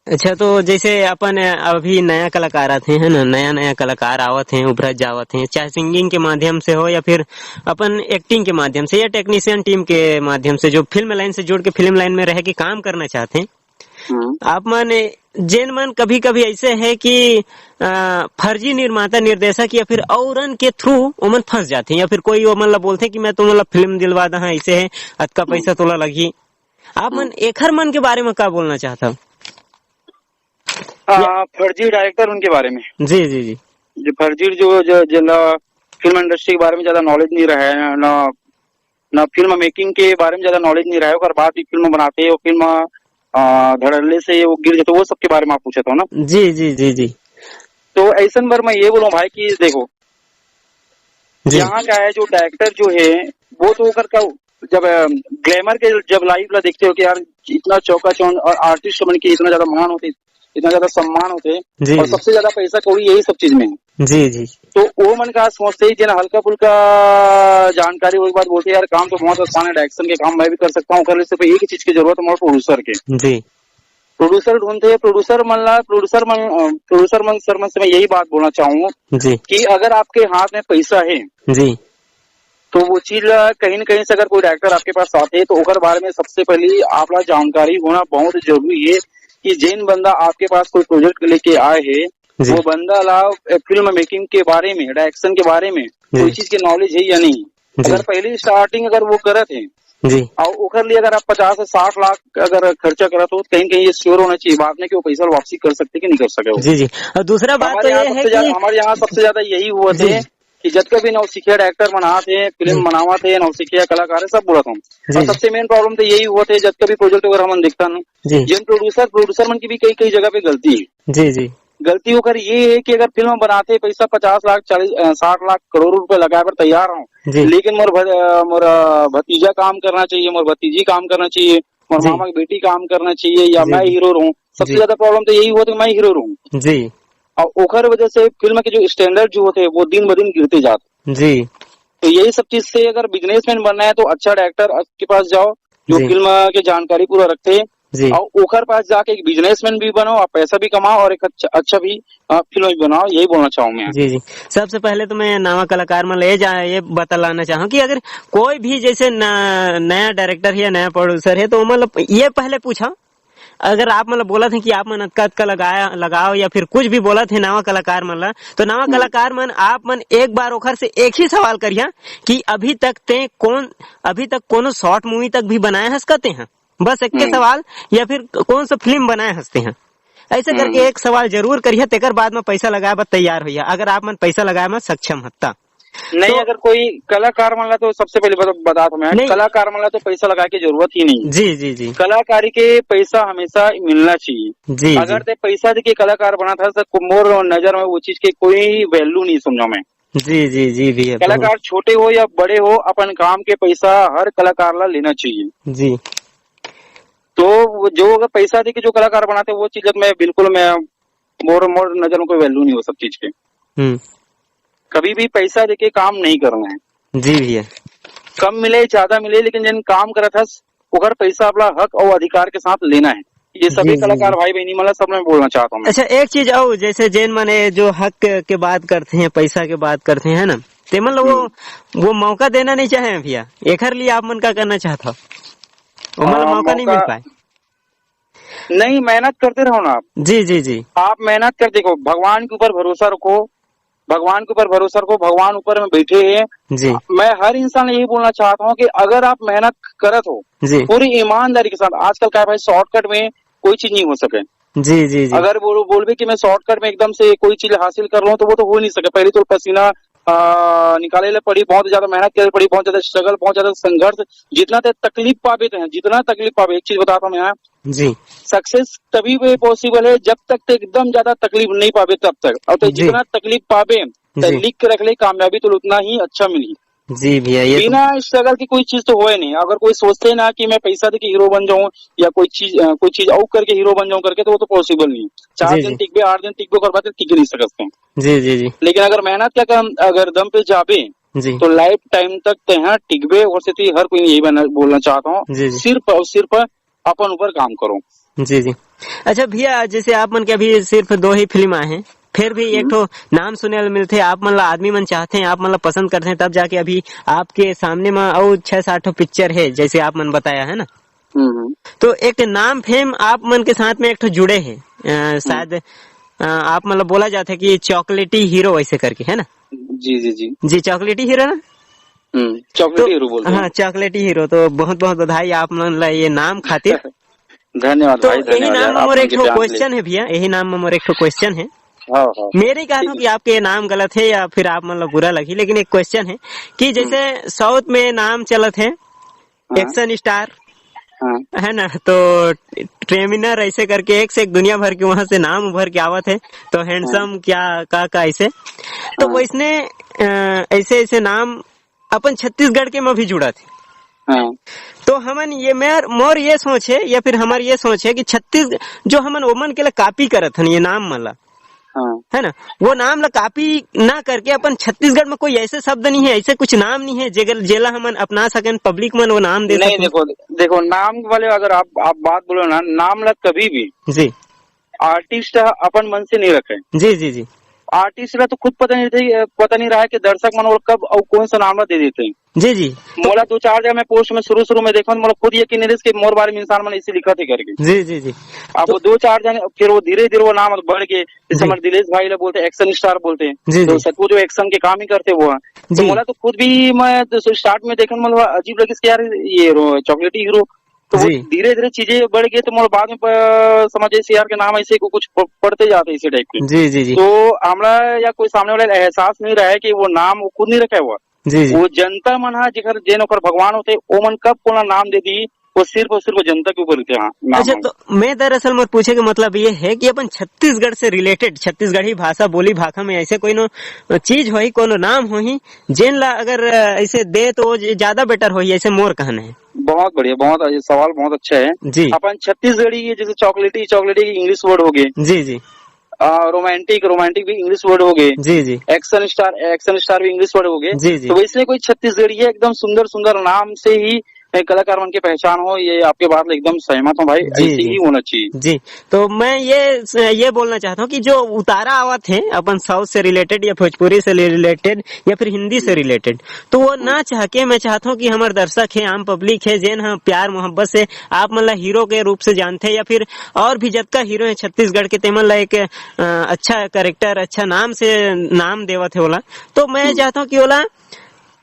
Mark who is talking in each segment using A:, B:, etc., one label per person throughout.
A: अच्छा, तो जैसे अपन अभी नया कलाकार आते हैं ना, नया नया कलाकार आवत हैं, उभरत जावत हैं, चाहे सिंगिंग के माध्यम से हो या फिर अपन एक्टिंग के माध्यम से या टेक्नीशियन टीम के माध्यम से, जो फिल्म लाइन से जुड़ के फिल्म लाइन में रह के काम करना चाहते हैं। आप मन जेन मन कभी कभी ऐसे है कि फर्जी निर्माता निर्देशक या फिर औरन के थ्रू ओमन फंस जाते हैं, या फिर कोई ओमन ला बोलते हैं कि मैं तुम्हारा फिल्म दिलवा दा, ऐसे है अतका पैसा तोला लगी। आप मन एखर मन के बारे में क्या बोलना चाहता?
B: फर्जी डायरेक्टर उनके बारे में,
A: जी जी जी,
B: जो फर्जी जो फिल्म इंडस्ट्री के बारे में ज्यादा नॉलेज नहीं रहा है ना फिल्म मेकिंग के बारे में ज्यादा नॉलेज नहीं रहा है, और बाद भी फिल्म बनाते हैं, वो फिल्म धड़ल्ले से वो गिर जाते, वो सबके बारे में आप पूछे थे ना?
A: जी जी जी जी।
B: तो ऐसा बार मैं ये बोलूँ भाई कि देखो, यहाँ का है जो डायरेक्टर जो है वो तो का जब ग्लैमर के जब लाइव ला देखते हो कि यार इतना चौका चौंध और आर्टिस्ट बन के इतना ज्यादा महान होते, इतना ज्यादा सम्मान होते, और सबसे ज्यादा पैसा कौड़ी यही सब चीज में है। जी जी। तो वो मन का सोचते ही जिन हल्का फुल्का जानकारी वो बात बोलते यार काम तो बहुत आसान है, डायरेक्शन के काम मैं भी कर सकता हूँ, कर सिर्फ एक ही चीज की जरूरत है, प्रोड्यूसर के। जी। प्रोड्यूसर ढूंढते हैं, प्रोड्यूसर मन सर मैं यही बात बोलना चाहूंगा कि अगर आपके हाथ में पैसा है जी, तो वो चीज कहीं न कहीं से अगर कोई डायरेक्टर आपके पास आते हैं तो ओकर बारे में सबसे पहले आपला जानकारी होना बहुत जरूरी है कि जिन बंदा आपके पास कोई प्रोजेक्ट लेके आए है वो बंदा ला फिल्म मेकिंग के बारे में, डायरेक्शन के बारे में कोई चीज की नॉलेज है या नहीं। अगर पहली स्टार्टिंग अगर वो करत है जी, और ओकर लिए अगर आप 50 से 60 लाख अगर खर्चा करा तो कहीं कहीं ये श्योर होना चाहिए बात में कि वो पैसा वापसी कर सकते कि नहीं कर सके। जी जी। और दूसरा बात तो ये है कि हमारे यहाँ सबसे ज्यादा यही हुआ थे कि जब कभी नौसिखिया डायरेक्टर बनाते हैं, फिल्म बनावा थे, नौसिखिया कलाकार है, सब बोला था। और सबसे मेन प्रॉब्लम तो यही हुआ थे जब कभी प्रोजेक्ट वगैरह हम देखता ना, जिन प्रोड्यूसर मन की भी कई जगह पे गलती है। जी जी। गलती होकर ये है कि अगर फिल्म बनाते पैसा 50 लाख 60 लाख करोड़ रुपए लगाए पर तैयार हूँ, लेकिन मोर भतीजा काम करना चाहिए, मोर भतीजी काम करना चाहिए, मोर मामा की बेटी काम करना चाहिए, या मैं हीरो रहूँ। सबसे ज्यादा प्रॉब्लम तो यही हुआ था कि मैं हीरो रहूँ जी, और ओखर वजह से फिल्म के जो स्टैंडर्ड जो होते वो दिन ब दिन गिरते जाते जी। तो यही सब चीज से अगर बिजनेसमैन बनना है तो अच्छा डायरेक्टर के पास जाओ जो फिल्म के जानकारी पूरा रखते हैं, और ओखर पास जाके एक बिजनेसमैन भी बनो, आप पैसा भी कमाओ और एक अच्छा भी फिल्म भी बनाओ, यही बोलना चाहूँ मैं। जी जी। सबसे पहले तो मैं नवा कलाकार में ये बतलाना चाहूँ कि अगर कोई भी जैसे नया डायरेक्टर है या नया प्रोड्यूसर है तो मतलब ये पहले पूछा, अगर आप मतलब बोला थे कि आप मन अतका लगाओ या फिर कुछ भी बोला थे नवा कलाकार मन ला, तो नवा कलाकार मन आप मन एक बार ओखर से एक ही सवाल करिया कि अभी तक कोनो शॉर्ट मूवी तक भी बनाए हंसते हैं, बस एक के सवाल, या फिर कौन सा फिल्म बनाए हंसते हैं, ऐसे करके एक सवाल जरूर करिए, तेकर बाद में पैसा लगाए बस तैयार होइया, अगर आप मन पैसा लगाए में सक्षम हत्ता नहीं। तो, अगर कोई कलाकार मान ला तो सबसे पहले बता दो मैं, कलाकार मान ला तो पैसा लगा के जरूरत ही नहीं। जी जी जी। कलाकारी के पैसा हमेशा मिलना चाहिए जी। अगर ते पैसा देके कलाकार बना था तो मोर नजर में वो चीज के कोई वैल्यू नहीं समझो मैं। जी जी जी भी है। कलाकार छोटे हो या बड़े हो, अपन काम के पैसा हर कलाकार ला लेना चाहिए जी। तो जो अगर पैसा देके जो कलाकार बनाते वो चीज मैं बिल्कुल मोर नजर में कोई वैल्यू नहीं हो सब चीज के। कभी भी पैसा देके काम नहीं करना है जी भैया, कम मिले ज्यादा मिले, लेकिन जिन काम करा था अगर पैसा अपना हक और अधिकार के साथ लेना है, ये सभी कलाकार भाई बहनी मतलब सब मैं बोलना चाहता हूँ। अच्छा, एक चीज और जैसे जैन मने जो हक के बात करते हैं, पैसा के बात करते हैं ना, ते मतलब वो मौका देना नहीं चाहे भैया, एकर लिए आप मन का करना चाहता मतलब मौका नहीं मिल पाए? नहीं, मेहनत करते रहो ना आप। जी जी जी। आप मेहनत कर देखो, भगवान के ऊपर भरोसा रखो, भगवान के ऊपर भरोसा रखो, भगवान ऊपर में बैठे हैं जी। मैं हर इंसान यही बोलना चाहता हूँ कि अगर आप मेहनत करत हो पूरी ईमानदारी के साथ, आजकल क्या है भाई, शॉर्टकट में कोई चीज नहीं हो सके जी जी जी। अगर बोल भी कि मैं शॉर्टकट में एकदम से कोई चीज हासिल कर लूँ तो वो तो हो नहीं सके। पहले तो पसीना निकाले ले पड़ी, बहुत ज्यादा मेहनत करे पड़ी, बहुत ज्यादा स्ट्रगल, बहुत ज्यादा संघर्ष, जितना तकलीफ पावे हैं, जितना तकलीफ पावे। एक चीज बताता हूँ मैं जी, सक्सेस तभी पॉसिबल है जब तक एकदम ज्यादा तकलीफ नहीं पावे तब तक, और तो जितना तकलीफ पावे तो लिख के रख ले, कामयाबी तो उतना ही अच्छा मिली जी भैया। ये बिना स्ट्रगल की कोई चीज तो हो नहीं। अगर कोई सोचते ना कि मैं पैसा दे के हीरो बन जाऊं या कोई चीज और करके हीरो बन जाऊं करके, तो वो तो पॉसिबल नहीं। 4 दिन टिकबे 8 दिन टिकबे कर पाते, टिक नहीं सकते जी जी जी। लेकिन अगर मेहनत क्या काम अगर दम पे जाबे तो लाइफ टाइम तक यहाँ टिकबे। और से हर कोई यही बोलना चाहता हूँ, सिर्फ और सिर्फ अपन ऊपर काम करो जी जी।
A: अच्छा भैया, जैसे आप मन के अभी सिर्फ 2 ही फिल्म आए हैं, फिर भी एक ठो नाम सुने ला मिलते, आप मन ला आदमी मन चाहते हैं, आप मन ला पसंद करते हैं, तब जाके अभी आपके सामने में और 6-7 ठो पिक्चर है, जैसे आप मन बताया है ना। तो एक नाम फेम आप मन के साथ में एक ठो जुड़े हैं, शायद आप मतलब बोला जाता है कि चॉकलेटी हीरो ऐसे करके, है ना।
B: जी जी जी
A: जी, चॉकलेटी हीरो ना।
B: चॉकलेटी हीरो बोलते हैं।
A: हाँ, चॉकलेटी हीरो। तो बहुत बहुत बधाई आप मन ला ये नाम खातिर।
B: धन्यवाद
A: तो
B: भाई,
A: यही
B: धन्यवाद
A: नाम में
B: आप
A: मोर एक
B: उनके
A: ठो
B: प्यार के लिए।
A: क्वेश्चन है भैया, यही नाम में मोर एक ठो क्वेश्चन है।
B: हाँ हाँ
A: मेरे कहा था कि आपके ये नाम गलत है या फिर आप मतलब बुरा लगी, लेकिन एक क्वेश्चन है कि जैसे साउथ में नाम चलत है
B: हाँ
A: एक्शन स्टार,
B: हाँ
A: है ना, तो ट्रेमिनर ऐसे करके एक से एक दुनिया भर के वहां से नाम उभर के आवत है, तो हैंडसम क्या का ऐसे, तो वो इसने ऐसे ऐसे नाम अपन छत्तीसगढ़ के में भी जुड़ा थे।
B: हाँ
A: तो हमन ये मोर ये सोच है या फिर हमारी ये सोच है कि छत्तीस जो हमन ओमन के लिए कॉपी करत हन ये नाम मला,
B: हाँ
A: है ना, वो नाम ला कॉपी ना करके अपन छत्तीसगढ़ में कोई ऐसे शब्द नहीं है, ऐसे कुछ नाम नहीं है जेला हमन अपना सकें, पब्लिक मन वो नाम दे
B: नहीं,
A: सकें।
B: देखो देखो नाम वाले अगर आप बात बोलो ना, नाम ला कभी भी
A: जी
B: आर्टिस्ट अपन मन से नहीं रखे।
A: जी जी जी
B: आर्टिस्ट ला तो खुद पता नहीं रहा है कि दर्शक मन और कब और कौन सा नाम ला दे देते हैं।
A: जी जी
B: मोला 2-4 जगह मैं पोस्ट में शुरू में देखा, मोला खुद यकीन नहीं कि मोर बारे में इंसान मन इसे लिखा थे करके।
A: जी जी जी
B: अब वो 2-4 जने फिर वो धीरे वो नाम बढ़ के, जैसे हमारे दिलेश भाई ला बोलते हैं एक्शन स्टार बोलते हैं,
A: जी
B: तो
A: जी
B: सचमुच जो एक्शन के काम ही करते वो हैं। तो
A: जी
B: मोला तो खुद भी मैं तो स्टार्ट में देखने मतलब अजीब लगी कि यार ये चॉकलेटी हीरो, तो वो
A: जी
B: धीरे चीजें बढ़ गई, तो मोला बाद में समझे यार के नाम ऐसे को कुछ पढ़ते जाते इसी टाइप के।
A: जी जी जी
B: तो हमरा या कोई सामने वाला एहसास नहीं रहा है कि वो नाम वो खुद नहीं रखा हुआ,
A: जी जी
B: वो जनता मन हा जेकर जेन ओकर भगवान होते ओ मन कब कोना नाम दे दी, वो सिर्फ और सिर्फ जनता के ऊपर हाँ नाम
A: अच्छा,
B: है।
A: तो मैं दरअसल मत पूछे का मतलब ये है कि अपन छत्तीसगढ़ से रिलेटेड छत्तीसगढ़ी भाषा बोली भाषा में ऐसे कोई नो चीज हो ही कोनो नाम हो ही जेन ला अगर ऐसे दे तो ज्यादा बेटर हो ही, ऐसे मोर कहना है।
B: बहुत बढ़िया, बहुत ये सवाल बहुत अच्छा है।
A: जी
B: अपन छत्तीसगढ़ी के जैसे चॉकलेटी की इंग्लिश वर्ड हो गए,
A: जी जी
B: रोमांटिक भी इंग्लिश वर्ड हो गए,
A: जी जी
B: एक्शन स्टार भी इंग्लिश वर्ड हो गए।
A: जी जी
B: तो वैसे कोई छत्तीसगढ़ी है एकदम सुंदर नाम से ही कलाकार मन की पहचान हो, ये आपके बात में एकदम सहमत हूँ भाई,
A: जी
B: ऐसे
A: जी
B: ही होना चाहिए।
A: जी। तो मैं ये बोलना चाहता हूँ कि जो उतारा आवत है अपन साउथ से रिलेटेड या भोजपुरी से रिलेटेड या फिर हिंदी से रिलेटेड, तो वो ना चाह के मैं चाहता हूँ कि हमारे दर्शक है, आम पब्लिक है, जेन हम प्यार मोहब्बत से आप मतलब हीरो के रूप से जानते हैं या फिर और भी जतका हीरो है छत्तीसगढ़ के, तेमन ला एक अच्छा कैरेक्टर अच्छा नाम से नाम देवत है ओला। तो मैं चाहता हूँ कि ओला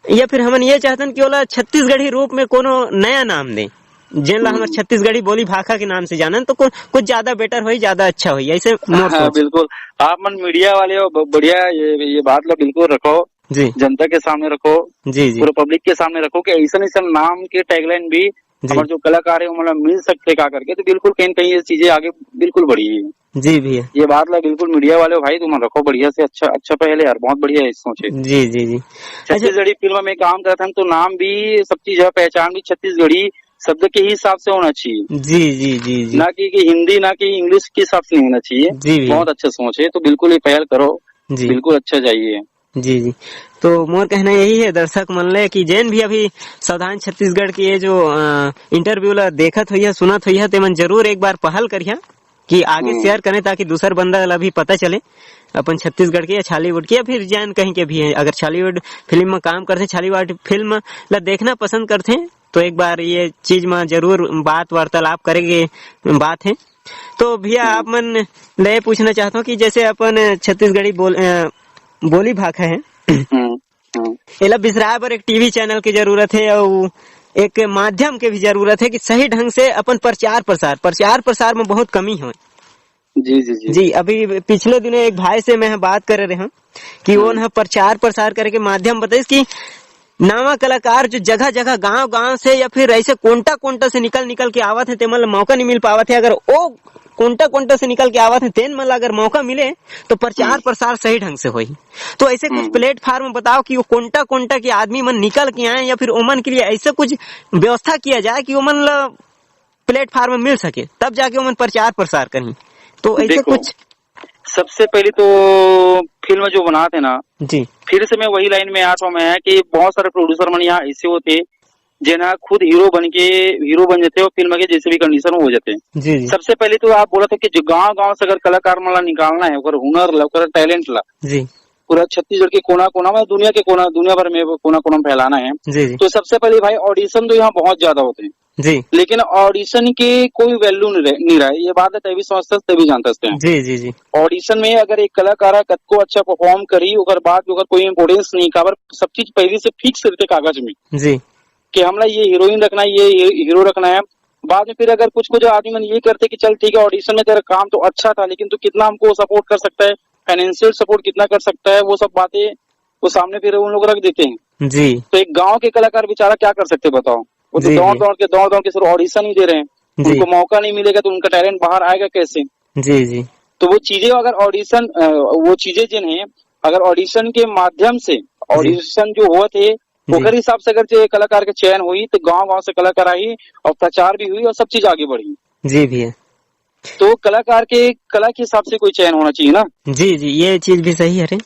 A: या फिर हमन ये चाहते हैं कि ओला छत्तीसगढ़ी रूप में कोनो नया नाम दे, जेन ला हमारे छत्तीसगढ़ी बोली भाषा के नाम से जानन, तो कुछ ज्यादा बेटर हो, ज्यादा अच्छा हो, ऐसे मोर
B: हाँ,
A: सोच।
B: बिल्कुल। आप मन मीडिया वाले हो, बढ़िया ये बात लो बिल्कुल रखो,
A: जी
B: जनता के सामने रखो,
A: जी जी
B: पूरे पब्लिक के सामने रखो कि ऐसा नाम के टैगलाइन भी हमारे जो कलाकार है वो मतलब मिल सकते का करके, तो बिल्कुल कहीं न कहीं ये चीजें आगे बिल्कुल बढ़ी है।
A: जी भैया
B: ये बात ला बिल्कुल मीडिया वाले हो भाई, तुम रखो बढ़िया से, अच्छा पहले यार, बहुत बढ़िया है सोचे।
A: जी जी जी
B: छत्तीसगढ़ी फिल्म में काम करते हैं तो नाम भी सब चीज है, पहचान भी छत्तीसगढ़ी शब्द के ही हिसाब से होना चाहिए,
A: जी जी जी जी
B: ना कि हिंदी ना कि इंग्लिश के हिसाब से नहीं होना चाहिए।
A: जी भैया
B: बहुत अच्छा सोच है, तो बिल्कुल ये पहल करो,
A: जी
B: बिल्कुल अच्छा चाहिए।
A: जी जी। तो मोर कहना यही है दर्शक मन ले कि जैन भी अभी सावधान छत्तीसगढ़ की ये जो इंटरव्यू ला देखत हुई है सुनत हुई है, तेमन जरूर एक बार पहल करिया कि आगे शेयर करें ताकि दूसर बंदा ला भी पता चले अपन छत्तीसगढ़ के या छॉलीवुड की या फिर जैन कहीं के भी है, अगर छॉलीवुड फिल्म में काम करते, छॉलीवुड फिल्म ला देखना पसंद करते तो एक बार ये चीज में जरूर बात वार्तालाप करेंगे बात है। तो भैया आप मन ले पूछना चाहता हूँ कि जैसे अपन छत्तीसगढ़ी बोली भाषा है, एला बिसराए बर एक टीवी चैनल की जरूरत है और एक माध्यम के भी जरूरत है कि सही ढंग से अपन प्रचार प्रसार में बहुत कमी है।
B: जी जी जी
A: जी अभी पिछले दिनों एक भाई से मैं बात कर रहे हूँ कि वो ना प्रचार प्रसार करके माध्यम बताइए कि नवा कलाकार जो जगह जगह गांव से या फिर ऐसे कोंटा से निकल के आवत है, तेमन मौका नहीं मिल पावत है, अगर वो कोंटा से निकल के आवत है तेन मन अगर मौका मिले तो प्रचार प्रसार सही ढंग से होई। तो ऐसे कुछ प्लेटफार्म बताओ कि वो कोंटा के आदमी मन निकल के आए या फिर ओमन के लिए ऐसे कुछ व्यवस्था किया जाए कि ओमन प्लेटफार्म मिल सके, तब जाके ओमन प्रचार प्रसार करें। तो ऐसे कुछ
B: सबसे पहले तो फिल्म जो बनाते ना,
A: जी
B: फिर से मैं वही लाइन में आता हूँ मैं कि बहुत सारे प्रोड्यूसर मन यहाँ ऐसे होते जेना खुद हीरो बन जाते हो फिल्म के जैसे भी कंडीशन हो जाते हैं।
A: जी जी
B: सबसे पहले तो आप बोला था कि जो गांव से अगर कलाकार मला निकालना है ओकर हुनर ला ओकर टैलेंट ला
A: जी
B: पूरा छत्तीसगढ़ के कोना कोना में दुनिया भर में कोना कोना में फैलाना है।
A: जी जी
B: तो सबसे पहले भाई ऑडिशन तो यहाँ बहुत ज्यादा होते हैं,
A: जी
B: लेकिन ऑडिशन की कोई वैल्यू नहीं रहा है। ये बात है तभी समझते तभी जानते हैं।
A: जी जी जी
B: ऑडिशन में अगर एक कलाकार कद को अच्छा परफॉर्म करी ओकर बाद ओकर कोई इम्पोर्टेंस नहीं काबर सब चीज पहले से फिक्स रहते कागज में
A: जी
B: कि हमरा ये हीरोइन रखना है ये हीरो रखना है। बाद में फिर अगर कुछ आदमी मन ये करते कि चल ठीक है ऑडिशन में तेरा काम तो अच्छा था लेकिन तू कितना हमको सपोर्ट कर सकता है, फाइनेंशियल सपोर्ट कितना कर सकता है, वो सब बातें वो सामने फिर उन लोग रख देते हैं।
A: जी
B: तो एक गांव के कलाकार बेचारा क्या कर सकते बताओ, वो तो
A: जी
B: दौड़ के सिर्फ ऑडिशन ही दे रहे हैं,
A: जी
B: उनको मौका नहीं मिलेगा तो उनका टैलेंट बाहर आएगा कैसे।
A: जी जी
B: तो वो चीजें अगर ऑडिशन वो चीजें जिन्हें अगर ऑडिशन के माध्यम से ऑडिशन जो हुआ थे ओकर हिसाब से अगर जो कलाकार के चयन हुई तो गांव से कलाकार आई और प्रचार भी हुई और सब चीज आगे बढ़ी।
A: जी भैया
B: तो कलाकार के कला के हिसाब से कोई चयन होना चाहिए ना।
A: जी जी ये चीज भी सही है रे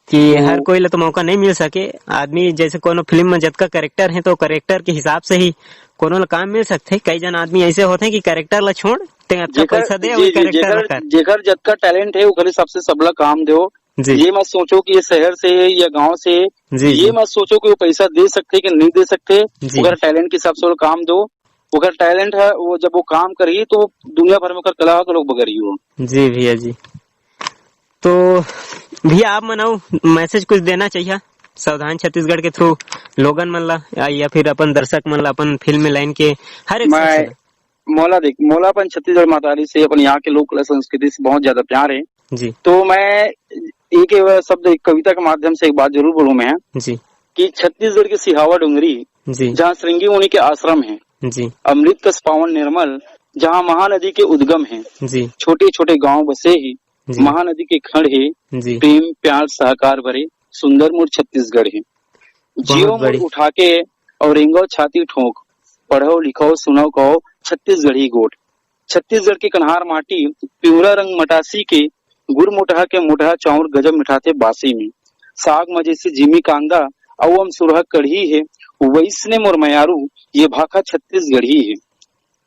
A: कि हर कोई ला तो मौका नहीं मिल सके। आदमी जैसे कोनो फिल्म में जतका कैरेक्टर है तो कैरेक्टर के हिसाब से ही कोनो ला काम मिल सकते। कई जन आदमी ऐसे होते हैं कि कैरेक्टर ला छोड़ ते अच्छा पैसा दे वही कैरेक्टर ला कर
B: जेकर जतका टैलेंट है ओकर हिसाब से सबला काम दो। ये मत सोचो कि ये शहर से है या गांव से है, ये मत सोचो कि वो पैसा दे सकते कि नहीं दे सकते। अगर टैलेंट के हिसाब से काम दो, अगर टैलेंट है वो जब वो काम करिए तो दुनिया भर में कला के लोग बगरी हो। जी
A: भैया जी। तो भैया आप मनाओ मैसेज कुछ देना चाहिए सावधान छत्तीसगढ़ के थ्रू लोगन मन ला या फिर अपन दर्शक मन ला अपन फिल्म लाइन के हर एक
B: मोला अपन छत्तीसगढ़ मातारी से अपन यहाँ के लोक कला संस्कृति से बहुत ज्यादा प्यार है
A: जी।
B: तो मैं एक शब्द एक कविता के माध्यम से एक बात जरूर बोलूं मैं
A: जी
B: कि छत्तीसगढ़ की सिहावा डुंगरी जहाँ श्रृंगी मुनि के आश्रम है
A: जी,
B: अमृत कस पावन निर्मल जहाँ महानदी के उद्गम है जी, छोटे छोटे गांव बसे ही महानदी के खंड है जी, प्रेम प्यार सहकार भरे सुंदर मोर छत्तीसगढ़ है। जियो मोर उठा के और रेंगो छाती ठोक पढ़ो लिखो सुनो कहो छत्तीसगढ़ी गोट। छत्तीसगढ़ की कन्हार माटी पिवरा रंग मटासी के गुड़ मोटहा के मोटहा चाउर गजब मिठाते बासी में साग मजे से जिमी कांदा अवम सुरह कढ़ी है वैसने मोर मयारू ये भाखा छत्तीसगढ़ी है।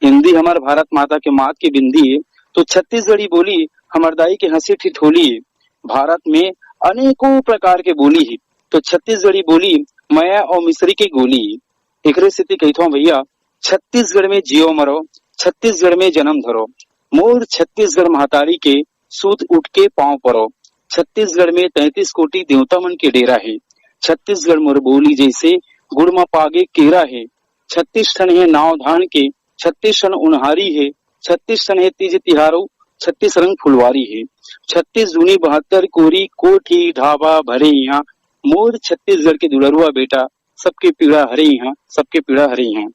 B: हिंदी हमार भारत माता के मात की बिंदी है तो छत्तीसगढ़ी बोली हमार दाई के हंसी ठिठोली है। भारत में अनेकों प्रकार के बोली है तो छत्तीसगढ़ी बोली मया और मिश्री की गोली है। एकरे स्थिति कहता हूँ भैया छत्तीसगढ़ में जियो मरो छत्तीसगढ़ में जन्म धरो मोर छत्तीसगढ़ महातारी के सूत उठ के पांव परो। छत्तीसगढ़ में 33 कोटि देवता मन के डेरा है। छत्तीसगढ़ मोर बोली जैसे गुड़ में पागे केरा है। 36 ठन है नाव धान के 36 ठन उनहारी है। 36 ठन है तीज तिहारो 36 रंग फुलवारी है। 36 दूनी 72 कोरी कोठी ढाबा भरे यहाँ मोर छत्तीसगढ़ के दुलरुआ बेटा सबके पीड़ा हरे यहाँ सबके पीड़ा हरे यहाँ।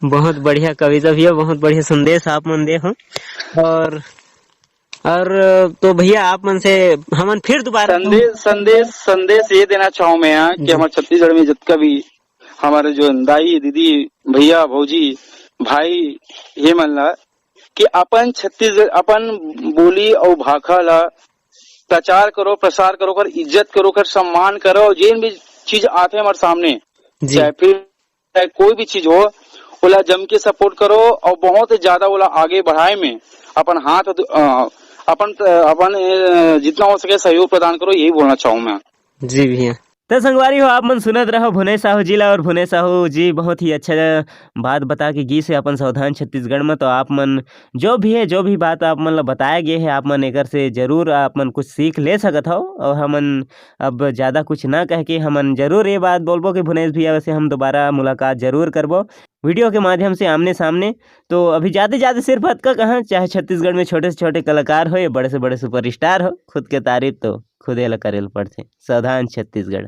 A: बहुत बढ़िया कविता भैया, बहुत बढ़िया संदेश आप मन दे हो। और तो भैया आप मन से हमन फिर दोबारा
B: संदेश ये देना चाहूँ मैं यहाँ कि हमारे छत्तीसगढ़ में जितना भी हमारे जो दाई दीदी भैया भौजी भाई ये मन ला कि अपन छत्तीसगढ़ अपन बोली और भाषा ला प्रचार करो प्रसार करो कर इज्जत करो कर सम्मान करो। जिन भी चीज आते हमारे सामने चाहे फिर कोई भी चीज हो ओला जम के सपोर्ट करो और बहुत ज्यादा ओला आगे बढ़ाए में अपन हाथ अपन जितना हो सके सहयोग प्रदान करो यही बोलना चाहूँ मैं।
A: जी भैया। तो संगवारी हो आप मन सुनत रहो भुने साहू जी ला और भुने साहू जी बहुत ही अच्छा बात बता के गी से अपन सावधान छत्तीसगढ़ में। तो आप मन जो भी बात आप मन ला बताया गया है आप मन एकर से जरूर आप मन कुछ सीख ले सकत हो। और हमन अब ज़्यादा कुछ ना कह के हमन जरूर ये बात बोलबो कि भुनेश भैया वैसे हम दोबारा मुलाकात जरूर करबो वीडियो के माध्यम से आमने सामने। तो अभी जाते सिर्फ हद का कहाँ चाहे छत्तीसगढ़ में छोटे से छोटे कलाकार हो या बड़े से बड़े सुपरस्टार हो खुद के तारीफ तो खुदे ला करेल पड़थे। सावधान छत्तीसगढ़।